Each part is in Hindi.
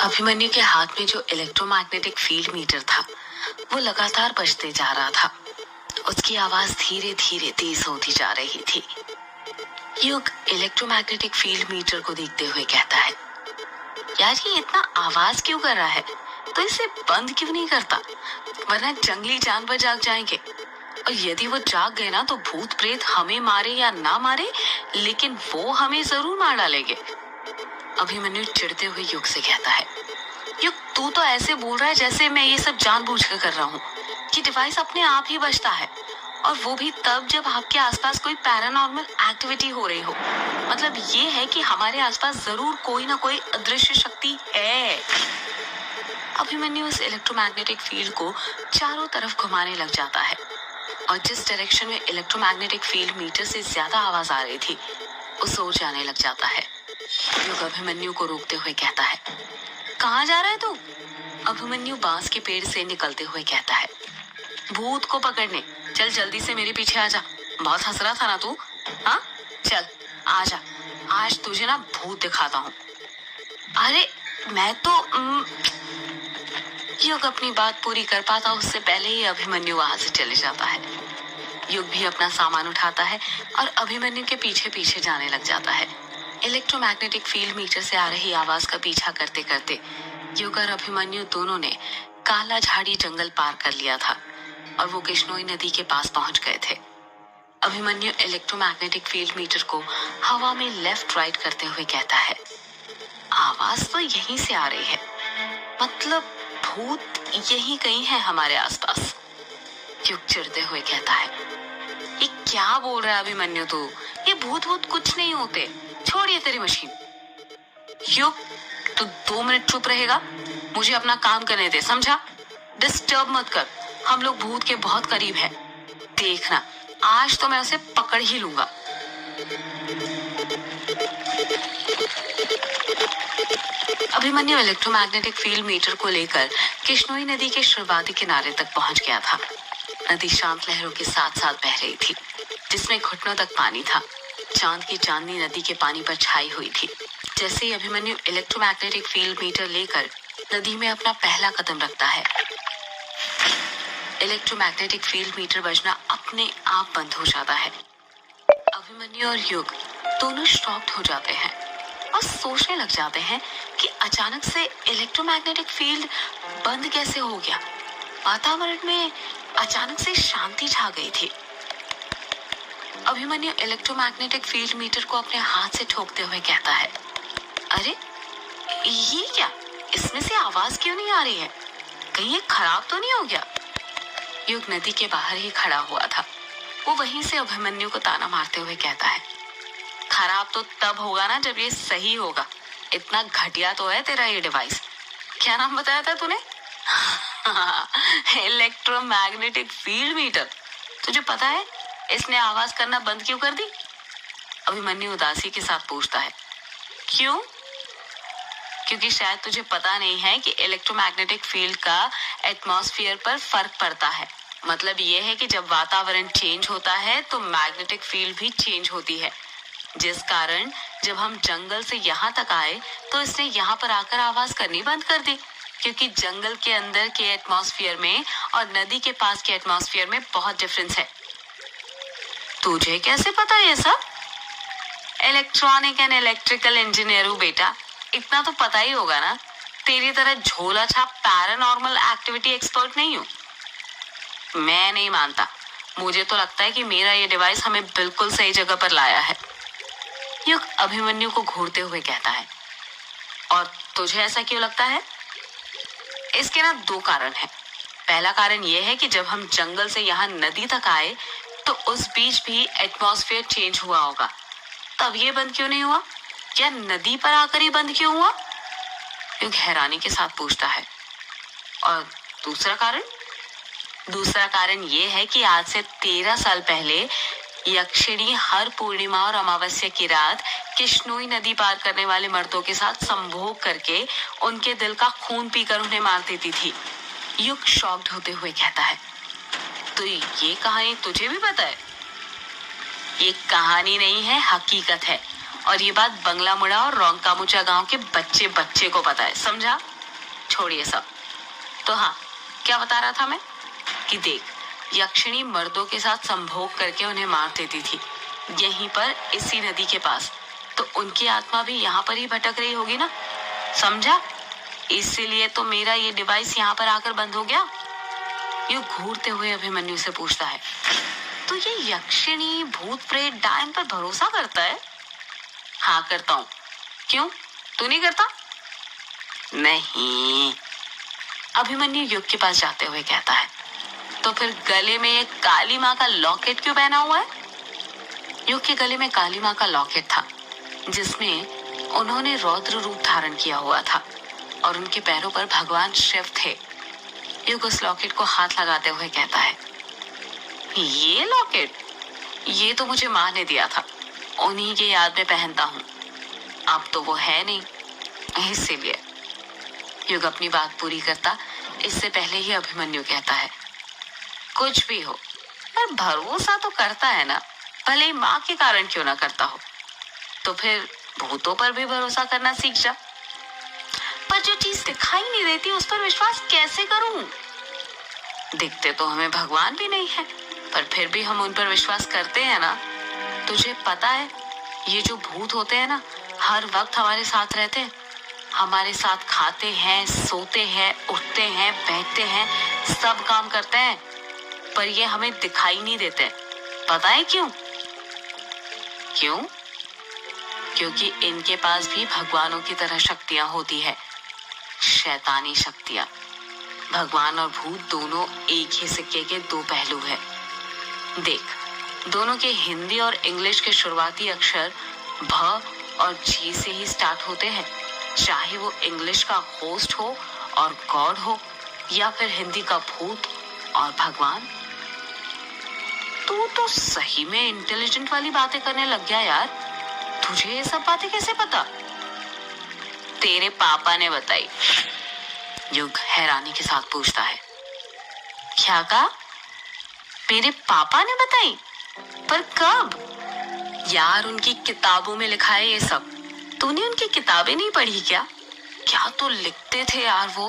अभिमन्यु के हाथ में जो इलेक्ट्रोमैग्नेटिक फील्ड मीटर था वो लगातार बजते जा रहा था। उसकी आवाज धीरे धीरे तेज होती जा रही थी। युग इलेक्ट्रोमैग्नेटिक फील्ड मीटर को देखते हुए कहता है, यार ये इतना आवाज क्यों कर रहा है, तो इसे बंद क्यों नहीं करता, वरना जंगली जानवर जाग जाएंगे। और यदि वो जाग गए ना तो भूत प्रेत हमें मारे या ना मारे, लेकिन वो हमें जरूर मार डालेंगे। अभिमन्यु चिढ़ते हुए युग से कहता है, युग तू तो ऐसे बोल रहा है जैसे मैं ये सब जानबूझ कर रहा हूँ। कि डिवाइस अपने आप ही बजता है, और वो भी तब जब आपके आसपास कोई पैरानॉर्मल एक्टिविटी हो रही हो। मतलब ये है कि हमारे आसपास जरूर कोई ना कोई अदृश्य शक्ति है। अभिमन्यु इस इलेक्ट्रोमैग्नेटिक फील्ड को चारों तरफ घुमाने लग जाता है, और जिस डायरेक्शन में इलेक्ट्रोमैग्नेटिक फील्ड मीटर से ज्यादा आवाज आ रही थी उस ओर जाने लग जाता है। युग अभिमन्यु को रोकते हुए कहता है, कहाँ जा रहा है तू? अभिमन्यु बांस के पेड़ से निकलते हुए कहता है, भूत को पकड़ने। चल जल्दी से मेरे पीछे आ जा। बहुत हंस रहा था ना तू? हाँ चल आ जा, आज तुझे ना भूत दिखाता हूँ। अरे मैं तो युग अपनी बात पूरी कर पाता उससे पहले ही अभिमन्यु वहां से चले जाता है। युग भी अपना सामान उठाता है और अभिमन्यु के पीछे पीछे जाने लग जाता है। इलेक्ट्रोमैग्नेटिक फील्ड मीटर से आ रही आवाज का पीछा करते करते युग और अभिमन्यु दोनों ने काला झाड़ी जंगल पार कर लिया था और वो किश्नोई नदी के पास पहुंच गए थे। अभिमन्यु इलेक्ट्रोमैग्नेटिक फील्ड मीटर को हवा में लेफ्ट राइट करते हुए कहता है, आवाज तो यहीं से आ रही है, मतलब भूत यहीं कहीं है हमारे आसपास। युग चिढ़ते हुए कहता है, ये क्या बोल रहा है अभिमन्यु तू? ये भूत भूत कुछ नहीं होते, छोड़िए तेरी मशीन। युग तू 2 मिनट चुप रहेगा? मुझे अपना काम करने दे, समझा? डिस्टर्ब मत कर, हम लोग भूत के बहुत करीब हैं। देखना आज तो मैं उसे पकड़ ही लूंगा। अभिमन्यु इलेक्ट्रोमैग्नेटिक फील्ड मीटर को लेकर किश्नोई नदी के शुरुआती किनारे तक पहुंच गया था। नदी शांत लहरों के साथ साथ बह रही थी, जिसमें घुटनों तक पानी था। चांद की चांदनी नदी के पानी पर छाई हुई थी। जैसे ही अभिमन्यु इलेक्ट्रोमैग्नेटिक फील्ड मीटर लेकर नदी में अपना पहला कदम रखता है, इलेक्ट्रोमैग्नेटिक फील्ड मीटर बजना अपने आप बंद हो जाता है। अभिमन्यु और युग दोनों शॉक्ड हो जाते हैं और सोचने लग जाते हैं कि अचानक से इलेक्ट्रोमैग्नेटिक फील्ड बंद कैसे हो गया। वातावरण में अचानक से शांति छा गई थी। अभिमन्यु इलेक्ट्रोमैग्नेटिक फील्ड मीटर को अपने हाथ से ठोकते हुए कहता है, अरे ये क्या, इसमें से आवाज क्यों नहीं आ रही है? कहीं ये खराब तो नहीं हो गया? युग नदी के बाहर ही खड़ा हुआ था। वो वहीं से अभिमन्यु को ताना मारते हुए कहता है, खराब तो तब होगा ना जब ये सही होगा। इतना घटिया तो है तेरा ये डिवाइस। क्या नाम बताया था तूने? Electromagnetic field meter. तुझे पता है इसने आवाज करना बंद क्यों कर दी? अभिमन्यु उदासी के साथ पूछता है, क्यों? क्योंकि शायद तुझे पता नहीं है कि इलेक्ट्रोमैग्नेटिक फील्ड का एटमॉस्फेयर पर फर्क पड़ता है। मतलब ये है कि जब वातावरण चेंज होता है तो मैग्नेटिक फील्ड भी चेंज होती है, जिस कारण जब हम जंगल से यहाँ तक आए तो इसने यहाँ पर आकर आवाज करनी बंद कर दी। क्योंकि जंगल के अंदर के एटमॉस्फेयर में और नदी के पास के एटमॉस्फेयर में बहुत डिफरेंस है। तुझे कैसे पता ये सब? इलेक्ट्रॉनिक एंड इलेक्ट्रिकल इंजीनियर हूँ बेटा, इतना तो पता ही होगा ना। तेरी तरह झोला छाप पैरानॉर्मल एक्टिविटी एक्सपर्ट नहीं हूँ। मैं नहीं मानता, मुझे तो लगता है कि मेरा ये डिवाइस हमें बिल्कुल सही जगह पर लाया है। युग अभिमन्यु को घूरते हुए कहता है, और तुझे ऐसा क्यों लगता है? इसके ना 2 कारण हैं। पहला कारण यह है कि जब हम जंगल से यहाँ नदी तक आए तो उस बीच भी एटमॉस्फेयर चेंज हुआ होगा, तब ये बंद क्यों नहीं हुआ? या नदी पर आकर ही बंद क्यों हुआ? युग हैरानी के साथ पूछता है। और दूसरा कारण ये है कि आज से 13 साल पहले यक्षिणी हर पूर्णिमा और अमावस्या की रात किश्नोई नदी पार करने वाले मर्दों के साथ संभोग करके उनके दिल का खून पीकर उन्हें मार देती थी। युग शॉक्ड होते हुए कहता है, तो ये कहानी तुझे भी पता है? ये कहानी नहीं है, हकीकत है। और ये बात बंगला मुड़ा और रोंकामुचा गांव के बच्चे को पता है, समझा? छोड़िए सब। तो हाँ, क्या बता रहा था मैं कि देख, यक्षिणी मर्दों के साथ संभोग करके उन्हें मार देती थी, यहीं पर इसी नदी के पास। तो उनकी आत्मा भी यहाँ पर ही भटक रही होगी ना, समझा? इसीलिए तो मेरा ये डिवाइस यहाँ पर आकर बंद हो गया। युग घूरते हुए अभिमन्यु से पूछता है, तो ये यक्षिणी, भूत प्रेत, डायन पर भरोसा करता है? हाँ करता हूँ। क्यों, तू नहीं करता? नहीं। अभिमन्यु युग के पास जाते हुए कहता है, तो फिर गले में एक काली माँ का लॉकेट क्यों पहना हुआ है? युग के गले में काली माँ का लॉकेट था, जिसमें उन्होंने रौद्र रूप धारण किया हुआ था और उनके पैरों पर भगवान शिव थे। युग उस लॉकेट को हाथ लगाते हुए कहता है, ये लॉकेट, ये तो मुझे माँ ने दिया था, उन्हीं के याद में पहनता हूँ। अब तो वो है नहीं, इसीलिए। युग अपनी बात पूरी करता इससे पहले ही अभिमन्यु कहता है, कुछ भी हो, पर भरोसा तो करता है ना, भले ही माँ के कारण क्यों ना करता हो। तो फिर भूतों पर भी भरोसा करना सीख जा। पर जो चीज दिखाई नहीं देती उस पर विश्वास कैसे करूं? दिखते तो हमें भगवान भी नहीं है, पर फिर भी हम उन पर विश्वास करते हैं ना। तुझे पता है, ये जो भूत होते हैं ना, हर वक्त हमारे साथ रहते हैं, हमारे साथ खाते हैं, सोते हैं, उठते हैं, बैठते हैं, सब काम करते हैं, पर ये हमें दिखाई नहीं देते। पता है क्यों? क्यों? क्योंकि इनके पास भी भगवानों की तरह शक्तियां होती है, शैतानी शक्तियां। भगवान और भूत दोनों एक ही सिक्के के दो पहलू है। देख, दोनों के हिंदी और इंग्लिश के शुरुआती अक्षर भ और जी से ही स्टार्ट होते हैं, चाहे वो इंग्लिश का होस्ट हो और गॉड हो, या फिर हिंदी का भूत और भगवान। तू तो सही में इंटेलिजेंट वाली बातें करने लग गया यार। तुझे ये सब बातें कैसे पता? तेरे पापा ने बताई। युग हैरानी के साथ पूछता है, क्या कहा? मेरे पापा ने बताई? पर कब? यार, उनकी किताबों में लिखा है ये सब। तूने उनकी किताबें नहीं पढ़ी क्या? क्या तो लिखते थे यार वो,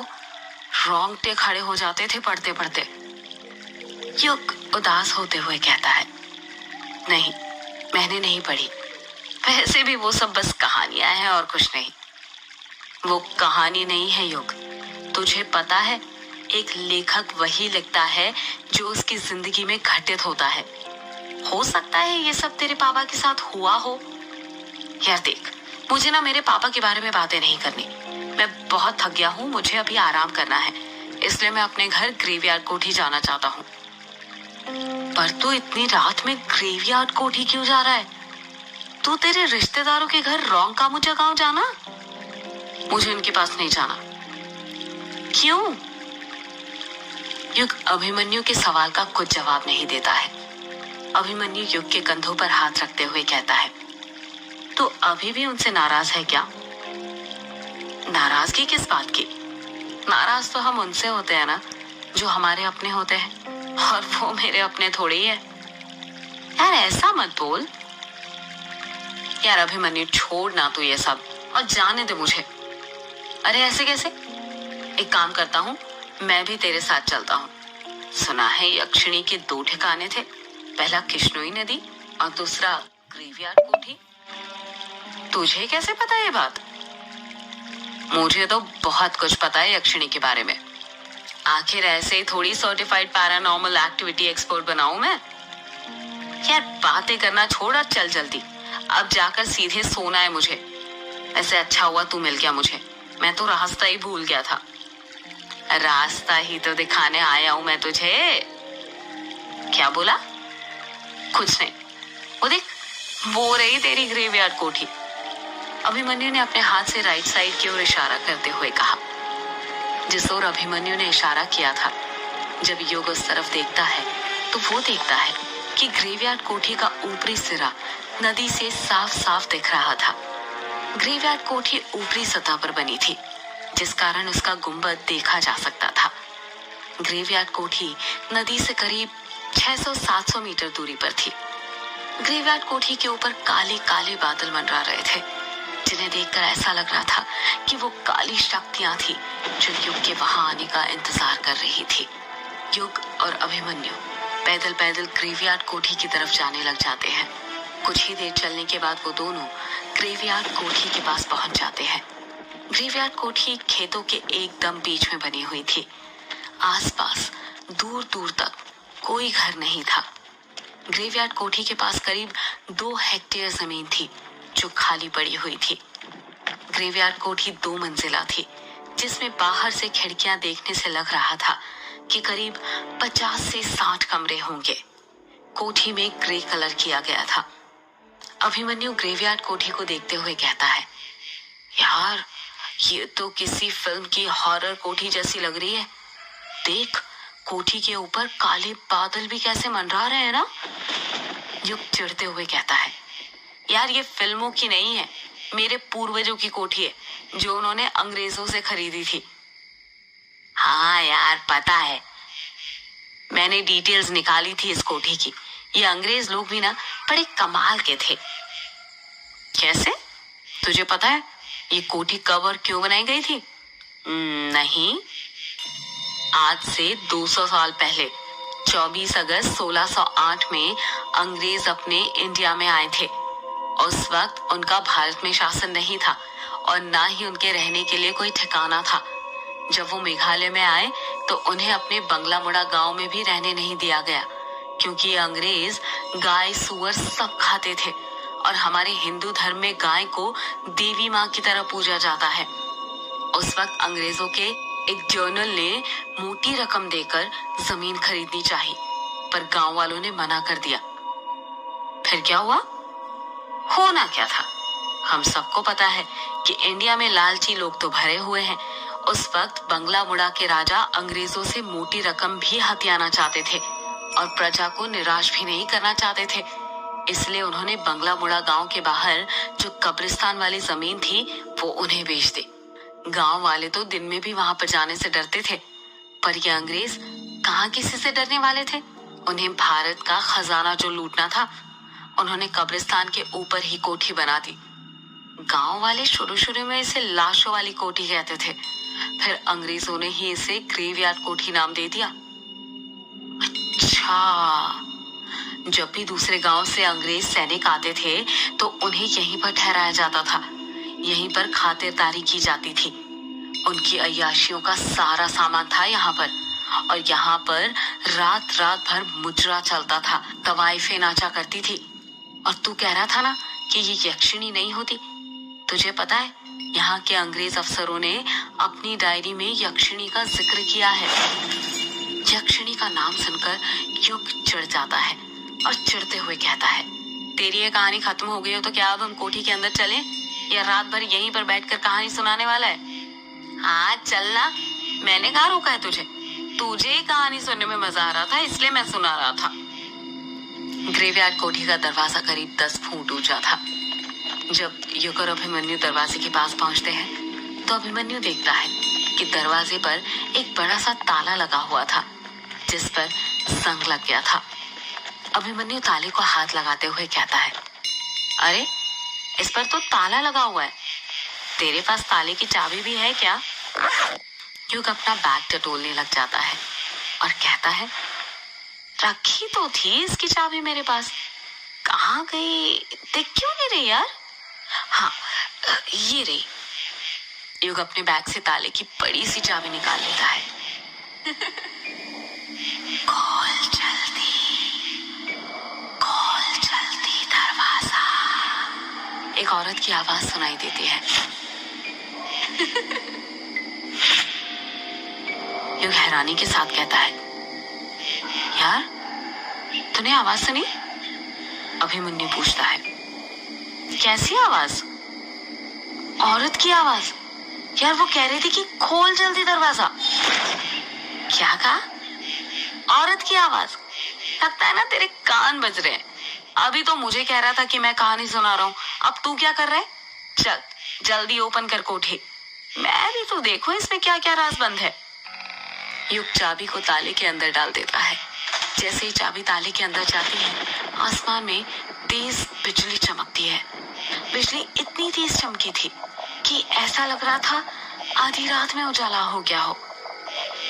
रोंगटे खड़े हो जाते थे पढ़ते पढ़ते। युग उदास होते हुए कहता है, नहीं, मैंने नहीं पढ़ी। वैसे भी वो सब बस कहानियां हैं और कुछ नहीं। वो कहानी नहीं है युग, तुझे पता है, एक लेखक वही लिखता है जो उसकी जिंदगी में घटित होता है। हो सकता है ये सब तेरे पापा के साथ हुआ हो। यार देख, मुझे ना मेरे पापा के बारे में बातें नहीं करनी। मैं बहुत थक गया हूँ, मुझे अभी आराम करना है, इसलिए मैं अपने घर ग्रेवयार्ड कोठी जाना चाहता हूँ। पर तू इतनी रात में ग्रेवयार्ड कोठी क्यों जा रहा है? तू तेरे रिश्तेदारों के घर रोंगकामुचा गांव जाना। मुझे उनके पास नहीं जाना। क्यों? युग अभिमन्यु के सवाल का कुछ जवाब नहीं देता है। अभिमन्यु युग के कंधों पर हाथ रखते हुए कहता है, तो अभी भी उनसे नाराज है क्या? नाराजगी किस बात की? नाराज तो हम उनसे होते हैं ना जो हमारे अपने होते हैं, और वो मेरे अपने थोड़ी है। यार ऐसा मत बोल। यार अभिमन्यु, छोड़ ना तू ये सब और जाने दे मुझे। अरे ऐसे कैसे? एक काम करता हूँ, मैं भी तेरे साथ चलता हूँ। सुना है यक्षिणी के 2 ठिकाने थे, पहला किश्नोई नदी और दूसरा ग्रेवयार्ड कोठी। तुझे कैसे पता ये बात? मुझे तो बहुत कुछ पता है यक्षिणी के बारे में। आखिर ऐसे ही थोड़ी सर्टिफाइड पैरानॉर्मल एक्टिविटी एक्सपर्ट बनाऊं मैं। यार बातें करना छोड़ और चल जल्दी, अब जाकर सीधे सोना है मुझे। ऐसे अच्छा हुआ तू मिल गया मुझे, मैं तो रास्ता ही भूल गया था। रास्ता ही तो दिखाने आया हूं मैं तुझे। क्या बोला? कुछ नहीं। वो देख, वो रही तेरी ग्रेवयार्ड कोठी। अभिमन्यु ने अपने हाथ से राइट साइड की ओर इशारा करते हुए कहा। जिस ओर अभिमन्यु ने इशारा किया था, जब युग उस तरफ देखता है तो वो देखता है कि ग्रेवयार्ड कोठी का ऊपरी सिरा नदी से साफ साफ दिख रहा था। ग्रेवयार्ड कोठी ऊपरी सतह पर बनी थी, जिस कारण उसका गुंबद देखा जा सकता था। ग्रेवयार्ड कोठी नदी से करीब 600-700 मीटर दूरी पर थी। ग्रेवयार्ड कोठी के ऊपर काले काले बादल मंडरा रहे थे। जिन्हें देखकर ऐसा लग रहा था कि वो काली शक्तियां थी जो युग के वहां आने का इंतजार कर रही थी। युग और अभिमन्यु पैदल पैदल ग्रेवयार्ड कोठी की तरफ जाने लग जाते हैं। कुछ ही देर चलने के बाद वो दोनों ग्रेवयार्ड कोठी के पास पहुंच जाते हैं। ग्रेवयार्ड कोठी खेतों के एकदम बीच में बनी हुई थी। आसपास दूर दूर तक कोई घर नहीं था। ग्रेवयार्ड कोठी के पास करीब 2 हेक्टेयर जमीन थी जो खाली पड़ी हुई थी। ग्रेवयार्ड कोठी 2 मंजिला थी, जिसमें बाहर से खिड़कियां देखने से लग रहा था कि करीब 50 से 60 कमरे होंगे। कोठी में ग्रे कलर किया गया था। अभिमन्यु ग्रेवयार्ड कोठी को देखते हुए कहता है, यार ये तो किसी फिल्म की हॉरर कोठी जैसी लग रही है। देख, कोठी के ऊपर काले बादल भी कैसे मंडरा रहे हैं ना। युग चिढ़ते हुए कहता है, यार ये फिल्मों की नहीं है, मेरे पूर्वजों की कोठी है जो उन्होंने अंग्रेजों से खरीदी थी। हाँ यार पता है, मैंने डिटेल्स निकाली थी इस कोठी की। ये अंग्रेज लोग भी ना बड़े कमाल के थे। कैसे? तुझे पता है ये कोठी कब और क्यों बनाई गई थी? नहीं, आज से 200 साल पहले 24 अगस्त 1608 में अंग्रेज अपने इंडिया में आए थे। उस वक्त उनका भारत में शासन नहीं था और ना ही उनके रहने के लिए कोई ठिकाना था। जब वो मेघालय में आए तो उन्हें अपने बंगला मुड़ा गांव में भी रहने नहीं दिया गया, क्योंकि ये अंग्रेज गाय सुअर सब खाते थे और हमारे हिंदू धर्म में गाय को देवी माँ की तरह पूजा जाता है। उस वक्त अंग्रेजों के एक जर्नल ने मोटी रकम देकर जमीन खरीदनी चाहिए, पर गांव वालों ने मना कर दिया। फिर क्या हुआ? होना क्या था, हम सबको पता है कि इंडिया में लालची लोग तो भरे हुए हैं। उस वक्त बंगला मुड़ा के राजा अंग्रेजों से मोटी रकम भी हथियाना चाहते थे और प्रजा को निराश भी नहीं करना चाहते थे। इसलिए उन्होंने बंगला मुड़ा गांव के बाहर जो कब्रिस्तान वाली जमीन थी वो उन्हें बेच दी। गांव वाले तो दिन में भी वहां पर जाने से डरते थे, पर ये अंग्रेज कहाँ किसी से डरने वाले थे। उन्हें भारत का खजाना जो लूटना था, उन्होंने कब्रिस्तान के ऊपर ही कोठी बना दी। गांव वाले शुरू शुरू में इसे लाशों वाली कोठी कहते थे, फिर अंग्रेजों ने ही इसे ग्रेवयार्ड कोठी नाम दे दिया। अच्छा, जब भी दूसरे गांव से अंग्रेज सैनिक आते थे तो उन्हें यहीं पर ठहराया जाता था। यहीं पर खातिरदारी की जाती थी। उनकी अय्याशियों का सारा सामान था यहाँ पर, और यहाँ पर रात रात भर मुजरा चलता था, तवाइफें नाचा करती थी। और तू कह रहा था ना कि ये यक्षिणी नहीं होती। तुझे पता है यहाँ के अंग्रेज अफसरों ने अपनी डायरी में यक्षिणी का जिक्र किया है। यक्षिणी का नाम सुनकर युग चिढ़ जाता है और चिढ़ते हुए कहता है, तेरी ये कहानी खत्म हो गई हो तो क्या अब हम कोठी के अंदर चलें, या रात भर यहीं पर बैठकर कहानी सुनाने वाला है? हाँ चलना, मैंने कहाँ रोका है तुझे। तुझे ही कहानी सुनने में मजा आ रहा था इसलिए मैं सुना रहा था। ग्रेवयार्ड कोठी का दरवाजा करीब 10 फुट ऊंचा था। जब युग और अभिमन्यु दरवाजे के पास पहुंचते हैं तो अभिमन्यु देखता है कि दरवाजे पर एक बड़ा सा ताला लगा हुआ था, जिस पर जंग लग गया था। अभिमन्यु ताले को हाथ लगाते हुए कहता है, अरे इस पर तो ताला लगा हुआ है, तेरे पास ताले की चाबी भी है क्या? युग अपना बैग टटोलने लग जाता है और कहता है, रखी तो थी इसकी चाबी मेरे पास, कहाँ गई? देख क्यों नहीं रही यार? हाँ ये रही। युग अपने बैग से ताले की बड़ी सी चाबी निकाल लेता है। खोल जल्दी दरवाजा, एक औरत की आवाज सुनाई देती है। युग हैरानी के साथ कहता है, यार तूने आवाज सुनी? अभिमन्यु पूछता है, कैसी आवाज? औरत की आवाज। यार वो कह रही थी कि खोल जल्दी दरवाजा। क्या कहा? औरत की आवाज। लगता है ना तेरे कान बज रहे हैं। अभी तो मुझे कह रहा था कि मैं कहानी सुना रहा हूँ, अब तू क्या कर रहा है? चल जल्दी ओपन कर कोठी, मैं भी तो देखूं इसमें क्या क्या राज बंद है। युग चाबी को ताले के अंदर डाल देता है। जैसे ही चाबी ताले के अंदर जाती है, आसमान में तेज बिजली चमकती है। बिजली इतनी तेज चमकी थी कि ऐसा लग रहा था आधी रात में उजाला हो गया हो।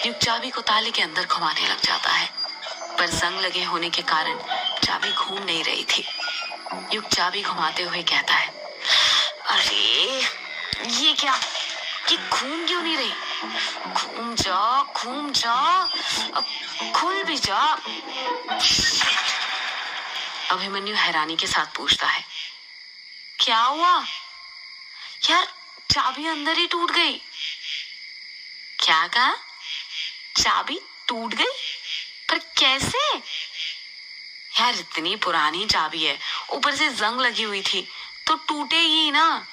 युग चाबी को ताले के अंदर घुमाने लग जाता है, पर जंग लगे होने के कारण चाबी घूम नहीं रही थी। युग चाबी घुमाते हुए कहता है, अरे ये क्या, ये घूम क्यों नहीं रही? घूम जा, अब खुल भी जा। अभिमन्यु हैरानी के साथ पूछता है, क्या हुआ यार? चाबी अंदर ही टूट गई। क्या कहा? चाबी टूट गई? पर कैसे? यार इतनी पुरानी चाबी है, ऊपर से जंग लगी हुई थी, तो टूटेगी ना।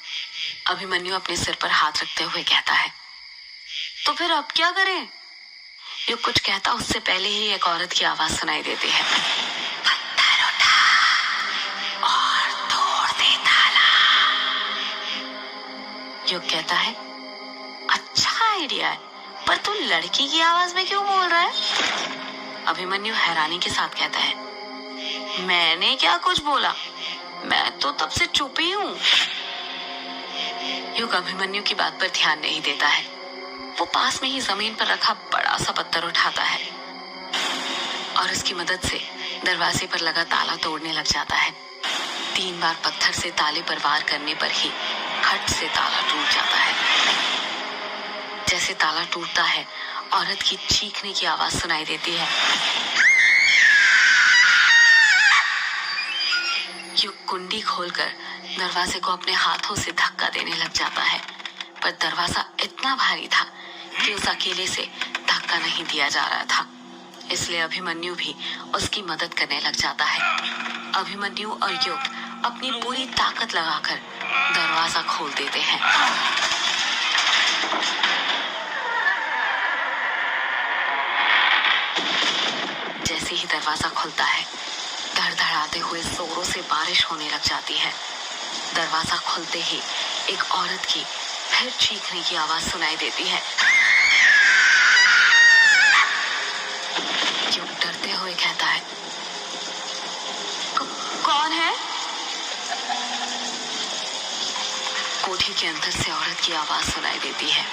अभिमन्यु अपने सिर पर हाथ रखते हुए कहता है, तो फिर अब क्या करें? युग कुछ कहता उससे पहले ही एक औरत की आवाज सुनाई देती है, पत्थर उठा और तोड़ दे ताला। युग कहता है, अच्छा आइडिया है, पर तू लड़की की आवाज में क्यों बोल रहा है? अभिमन्यु हैरानी के साथ कहता है, मैंने क्या कुछ बोला, मैं तो तब से चुप ही हूं। युग अभिमन्यु की बात पर ध्यान नहीं देता है। वो पास में ही जमीन पर रखा बड़ा सा पत्थर उठाता है और उसकी मदद से दरवाजे पर लगा ताला तोड़ने लग जाता है। 3 बार पत्थर से ताले पर वार करने पर ही खट से ताला टूट जाता है। जैसे ताला टूटता है, औरत की चीखने की आवाज सुनाई देती है। युग कुंडी खोलकर दरवाजे को अपने हाथों से धक्का देने लग जाता है, पर दरवाजा इतना भारी था कि उस अकेले से धक्का नहीं दिया जा रहा था। इसलिए अभिमन्यु भी उसकी मदद करने लग जाता है। अभिमन्यु और युग अपनी पूरी ताकत लगाकर दरवाजा खोल देते हैं। जैसे ही दरवाजा खुलता है, धड़धड़ाते हुए जोरों से बारिश होने लग जाती है। दरवाजा खुलते ही एक औरत की फिर चीखने की आवाज सुनाई देती है। युग डरते हुए कहता है, कौन है? कोठी के अंदर से औरत की आवाज सुनाई देती है,